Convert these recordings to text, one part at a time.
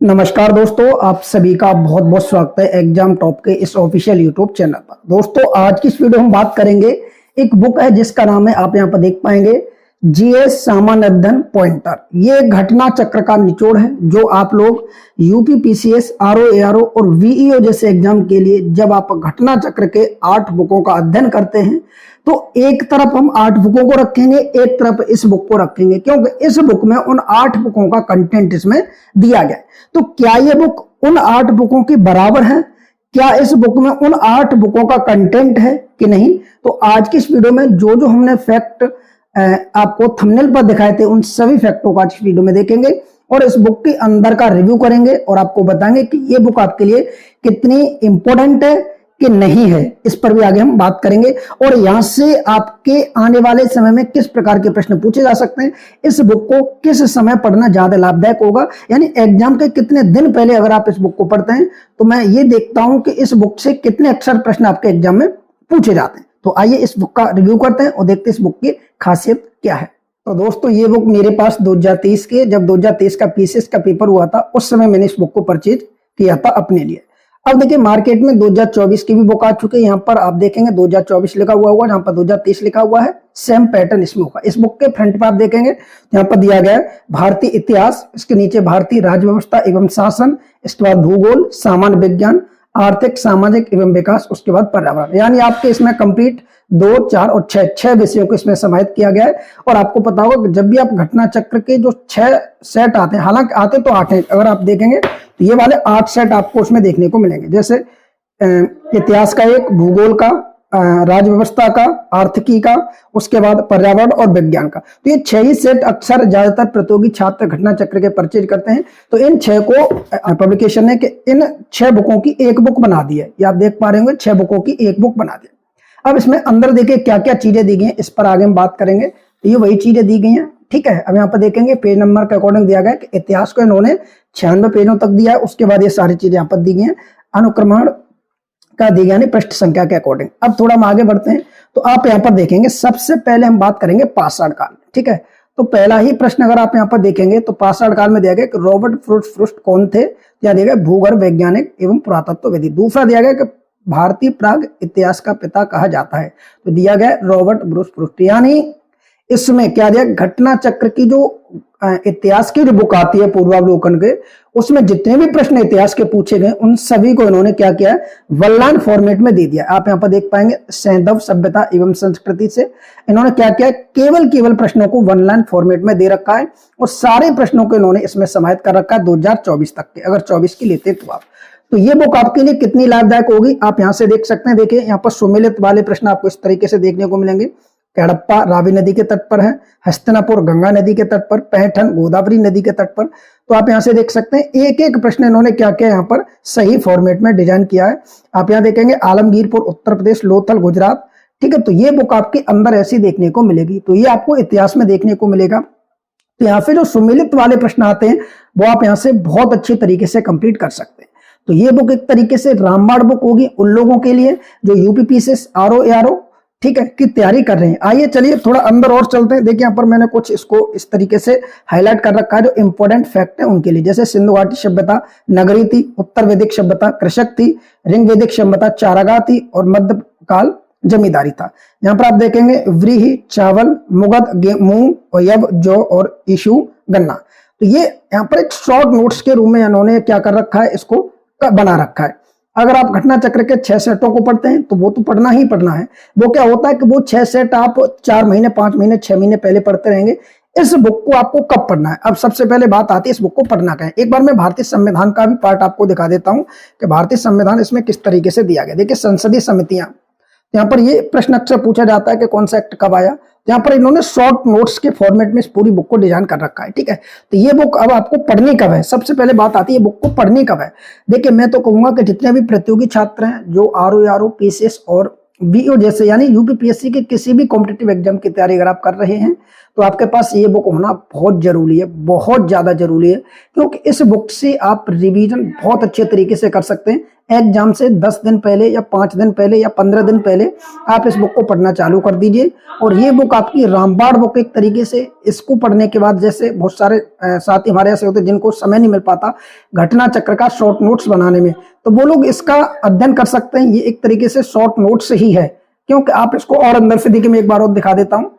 नमस्कार दोस्तों, आप सभी का बहुत बहुत स्वागत है एग्जाम टॉप के इस ऑफिशियल यूट्यूब चैनल पर। दोस्तों, आज की इस वीडियो हम बात करेंगे, एक बुक है जिसका नाम है, आप यहाँ पर देख पाएंगे, जीएस सामान्य अध्ययन पॉइंटर। ये घटना चक्र का निचोड़ है जो आप लोग यूपी पीसीएस, आरओ एआरओ और वीईओ जैसे एग्जाम के लिए जब आप घटना चक्र के 8 बुकों का अध्ययन करते हैं तो एक तरफ हम 8 बुकों को रखेंगे, एक तरफ इस बुक को रखेंगे, क्योंकि इस बुक में उन 8 बुकों का कंटेंट इसमें दिया गया है। तो क्या ये बुक उन 8 बुकों के बराबर है? क्या इस बुक में उन 8 बुकों का कंटेंट है कि नहीं? तो आज की इस वीडियो में जो जो हमने फैक्ट आपको थंबनेल पर दिखाए थे, उन सभी फैक्टों को आज की वीडियो में देखेंगे और इस बुक के अंदर का रिव्यू करेंगे और आपको बताएंगे कि ये बुक आपके लिए कितनी इंपॉर्टेंट है कि नहीं है। इस पर भी आगे हम बात करेंगे और यहां से आपके आने वाले समय में किस प्रकार के प्रश्न पूछे जा सकते हैं, इस बुक को किस समय पढ़ना ज्यादा लाभदायक होगा, यानी एग्जाम के कितने दिन पहले अगर आप इस बुक को पढ़ते हैं तो मैं ये देखता हूं कि इस बुक से कितने अक्सर प्रश्न आपके एग्जाम में पूछे जाते हैं। तो आइए इस बुक का रिव्यू करते हैं और देखते हैं इस बुक की खासियत क्या है। तो दोस्तों, ये बुक मेरे पास 2023 के, जब 2023 का पीसीएस का पेपर हुआ था उस समय मैंने इस बुक को परचेज किया था अपने लिए। अब देखिए, मार्केट में 2024 की भी बुक आ चुकी है। यहाँ पर आप देखेंगे 2024 लिखा हुआ होगा, यहाँ पर 2023 लिखा हुआ है, सेम पैटर्न इसमें होगा। इस बुक के फ्रंट पर आप देखेंगे यहाँ पर दिया गया है भारतीय इतिहास, इसके नीचे भारतीय राज्य व्यवस्था एवं शासन, इसके बाद भूगोल, सामान्य विज्ञान, आर्थिक सामाजिक एवं विकास, उसके बाद पर्यावरण। यानी आपके इसमें कंप्लीट 2, 4 और 6 विषयों को इसमें समाहित किया गया है। और आपको पता होगा कि जब भी आप घटना चक्र के जो 6 सेट आते हैं, हालांकि आते तो 8 हैं, अगर आप देखेंगे तो ये वाले 8 सेट आपको उसमें देखने को मिलेंगे, जैसे इतिहास का एक, भूगोल का, राज्य व्यवस्था का, आर्थिकी का, उसके बाद पर्यावरण और विज्ञान का। तो ये 6 ही सेट अक्सर ज्यादातर प्रतियोगी छात्र घटना चक्र के परचेज करते हैं। तो इन 6 को पब्लिकेशन ने कि इन 6 बुकों की एक बुक बना दी है। ये आप देख पा रहे होंगे, 6 बुकों की एक बुक बना दी। अब इसमें अंदर देखिए क्या क्या चीजें दी गई हैं, इस पर आगे हम बात करेंगे। तो ये वही चीजें दी गई हैं, ठीक है। अब यहाँ पर देखेंगे पेज नंबर के अकॉर्डिंग दिया गया है कि इतिहास को इन्होंने 96 पेजों तक दिया है। उसके बाद ये सारी चीजें यहाँ पर दी गई हैं अनुक्रमण का, दी गई पृष्ठ संख्या के अकॉर्डिंग। अब थोड़ा हम आगे बढ़ते हैं तो आप यहाँ पर देखेंगे, सबसे पहले हम बात करेंगे पाषाण काल, ठीक है। तो पहला ही प्रश्न अगर आप यहाँ पर देखेंगे तो पाषाण काल में दिया गया कि रॉबर्ट फ्रुस्ट कौन थे? दिया गया भूगर्भ वैज्ञानिक एवं पुरातत्वविदी। दूसरा दिया गया कि भारतीय प्राग इतिहास का पिता कहा जाता है, तो दिया गया रॉबर्ट ब्रूस फ्रुस्ट। यानी इसमें क्या दिया, घटना चक्र की जो इतिहास की जो बुक आती है पूर्वावलोकन के, उसमें जितने भी प्रश्न इतिहास के पूछे गए उन सभी को इन्होंने क्या किया है, वन लाइन फॉर्मेट में दे दिया। आप यहाँ पर देख पाएंगे सैंधव सभ्यता एवं संस्कृति से इन्होंने क्या किया, केवल प्रश्नों को वन लाइन फॉर्मेट में दे रखा है और सारे प्रश्नों को इन्होंने इसमें समाहित कर रखा है 2024 तक के। अगर 24 की लेते तो आप, तो ये बुक आपके लिए कितनी लाभदायक होगी आप यहां से देख सकते हैं। देखिए यहाँ पर सुमेलित वाले प्रश्न आपको इस तरीके से देखने को मिलेंगे। हड़प्पा रावी नदी के तट पर है, हस्तिनापुर गंगा नदी के तट पर, पैठन गोदावरी नदी के तट पर। तो आप यहां से देख सकते हैं एक एक प्रश्न इन्होंने क्या किया, यहाँ पर सही फॉर्मेट में डिजाइन किया है। आप यहाँ देखेंगे आलमगीरपुर उत्तर प्रदेश, लोथल गुजरात, ठीक है। तो ये बुक आपके अंदर ऐसी देखने को मिलेगी। तो ये आपको इतिहास में देखने को मिलेगा। तो यहाँ से जो सुमेलित वाले प्रश्न आते हैं वो आप यहाँ से बहुत अच्छे तरीके से कंप्लीट कर सकते हैं। तो ये बुक एक तरीके से रामबाण बुक होगी उन लोगों के लिए जो यूपी पीसीएस, आरओ एआरओ, ठीक है, की तैयारी कर रहे हैं। आइए चलिए थोड़ा अंदर और चलते हैं। देखिए यहाँ पर मैंने कुछ इसको इस तरीके से हाईलाइट कर रखा है जो इंपॉर्टेंट फैक्ट है उनके लिए, जैसे सिंधु घाटी सभ्यता नगरी थी, उत्तर वैदिक सभ्यता कृषक थी, ऋग वैदिक सभ्यता चारागाह थी और मध्यकाल जमींदारी था। यहाँ पर आप देखेंगे व्रीहि चावल, मुगध मूंग और यव जौ और ईशु गन्ना। तो ये यहाँ पर एक शॉर्ट नोट्स के रूप में इन्होंने क्या कर रखा है, इसको बना रखा है। अगर आप घटना चक्र के 6 सेटों को पढ़ते हैं तो वो तो पढ़ना ही पढ़ना है। वो क्या होता है कि वो 6 सेट आप 4 महीने, 5 महीने, 6 महीने पहले पढ़ते रहेंगे। इस बुक को आपको कब पढ़ना है? अब सबसे पहले बात आती है इस बुक को पढ़ना क्या है। एक बार मैं भारतीय संविधान का भी पार्ट आपको दिखा देता हूं कि भारतीय संविधान इसमें किस तरीके से दिया गया। देखिए संसदीय समितियां, यहाँ पर ये प्रश्न अक्सर पूछा जाता है कि कौन सा एक्ट कब आया। यहाँ पर इन्होंने शॉर्ट नोट्स के फॉर्मेट में इस पूरी बुक को डिजाइन कर रखा है, ठीक है। तो ये बुक अब आपको पढ़नी कब है, सबसे पहले बात आती है बुक को पढ़नी कब है। देखिए मैं तो कहूंगा कि जितने भी प्रतियोगी छात्र हैं जो आरओ पीसीएस और बीओ जैसे यानी यूपीपीएससी के किसी भी कॉम्पिटिटिव एग्जाम की तैयारी अगर आप कर रहे हैं तो आपके पास ये बुक होना बहुत जरूरी है, बहुत ज्यादा जरूरी है, क्योंकि इस बुक से आप रिवीजन बहुत अच्छे तरीके से कर सकते हैं एग्जाम से 10 दिन पहले या 5 दिन पहले या 15 दिन पहले आप इस बुक को पढ़ना चालू कर दीजिए। और ये बुक आपकी रामबाण बुक एक तरीके से, इसको पढ़ने के बाद जैसे बहुत सारे साथी हमारे ऐसे होते हैं जिनको समय नहीं मिल पाता घटना चक्र का शॉर्ट नोट्स बनाने में, तो वो लोग इसका अध्ययन कर सकते हैं। ये एक तरीके से शॉर्ट नोट्स ही है, क्योंकि आप इसको और अंदर से देखिए, मैं एक बार और दिखा देता हूं।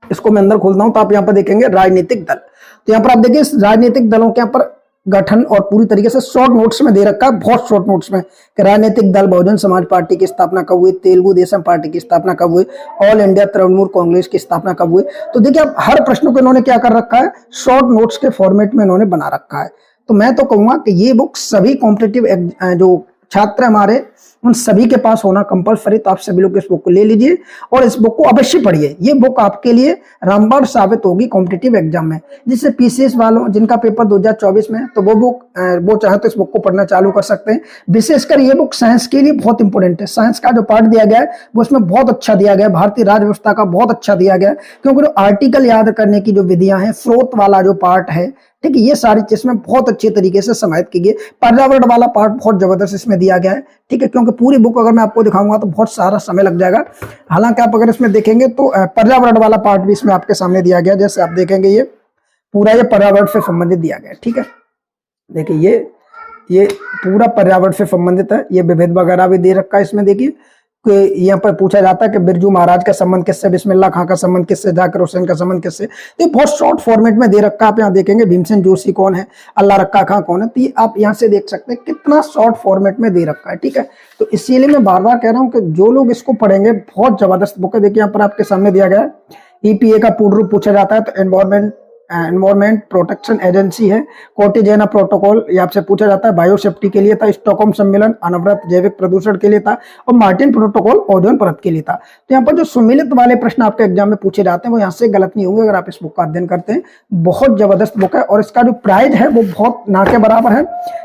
इसको मैं अंदर खोलता हूं तो आप यहाँ पर देखेंगे राजनीतिक दल। तो यहाँ पर आप देखिए राजनीतिक दलों के यहाँ पर गठन और पूरी तरीके से शॉर्ट नोट्स में दे रखा है, बहुत शॉर्ट नोट्स में, कि राजनीतिक दल बहुजन समाज पार्टी की स्थापना कब हुई, तेलुगु देशम पार्टी की स्थापना कब हुई, ऑल इंडिया तृणमूल कांग्रेस की स्थापना कब हुई। तो देखिए आप हर प्रश्न को इन्होंने क्या कर रखा है, शॉर्ट नोट्स के फॉर्मेट में इन्होंने बना रखा है। तो मैं तो कहूंगा कि ये बुक सभी कॉम्पिटिटिव जो छात्र हमारे उन सभी के पास होना कंपलसरी, तो आप सभी लोग इस बुक को ले लीजिए और इस बुक को अवश्य पढ़िए। ये बुक आपके लिए रामबाण साबित होगी कॉम्पिटिटिव एग्जाम में। जिससे पीसीएस वालों जिनका पेपर 2024 में, तो वो चाहे तो इस बुक को पढ़ना चालू कर सकते हैं। विशेषकर ये बुक साइंस के लिए बहुत इंपॉर्टेंट है। साइंस का जो पार्ट दिया गया है वो इसमें बहुत अच्छा दिया गया है, भारतीय राज्य व्यवस्था का बहुत अच्छा दिया गया है, क्योंकि जो आर्टिकल याद करने की जो विधियां हैं, स्रोत वाला जो पार्ट है, ठीक है, ये सारी चीजें बहुत अच्छे तरीके से समाहित की गई। पर्यावरण वाला पार्ट बहुत जबरदस्त इसमें दिया गया है, ठीक है, क्योंकि पूरी बुक अगर मैं आपको दिखाऊंगा तो बहुत सारा समय लग जाएगा। हालांकि आप अगर इसमें देखेंगे तो पर्यावरण वाला पार्ट भी इसमें आपके सामने दिया गया। जैसे आप देखेंगे ये पूरा ये पर्यावरण से संबंधित दिया गया है, ठीक है। देखिए ये पूरा पर्यावरण से संबंधित है। ये विभेद वगैरह भी दे रखा है इसमें। देखिए यहाँ पर पूछा जाता है कि बिरजू महाराज का संबंध किससे, बिस्मिल्लाह खां का संबंध किससे, जाकिर हुसैन का संबंध किससे। तो बहुत शॉर्ट फॉर्मेट में दे रखा है। आप यहाँ देखेंगे भीमसेन जोशी कौन है, अल्लाह रक्का खां कौन है, तो ये आप यहाँ से देख सकते हैं कितना शॉर्ट फॉर्मेट में दे रखा है, ठीक है। तो इसीलिए मैं बार बार कह रहा हूँ कि जो लोग इसको पढ़ेंगे, बहुत जबरदस्त बुक है। देखिए यहाँ पर आपके सामने दिया गया है, ईपीए का पूर्ण रूप पूछा जाता है तो एनवायरमेंट प्रोटेक्शन एजेंसी है। कोटेजेना प्रोटोकॉल ये आपसे पूछा जाता है, बायोसेफ्टी के लिए था। स्टॉकहोम सम्मेलन अनवरत जैविक प्रदूषण के लिए था। और मार्टिन प्रोटोकॉल ओजोन परत के लिए था। तो यहाँ पर जो सुमिलित वाले प्रश्न आपके एग्जाम में पूछे जाते हैं वो यहाँ से गलत नहीं होंगे अगर आप इस बुक का अध्ययन करते हैं। बहुत जबरदस्त बुक है और इसका जो प्राइस है वो बहुत ना के बराबर है।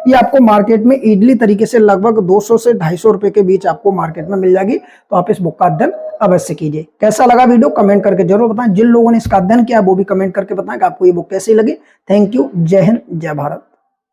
ये आपको मार्केट में इजीली तरीके से लगभग 200 से 250 रुपए के बीच आपको मार्केट में मिल जाएगी। तो आप इस बुक का अध्ययन अवश्य कीजिए। कैसा लगा वीडियो कमेंट करके जरूर बताएं। जिन लोगों ने इसका अध्ययन किया वो भी कमेंट करके बताएं कि आपको ये बुक कैसी लगी। Thank you. जय हिंद, जय भारत।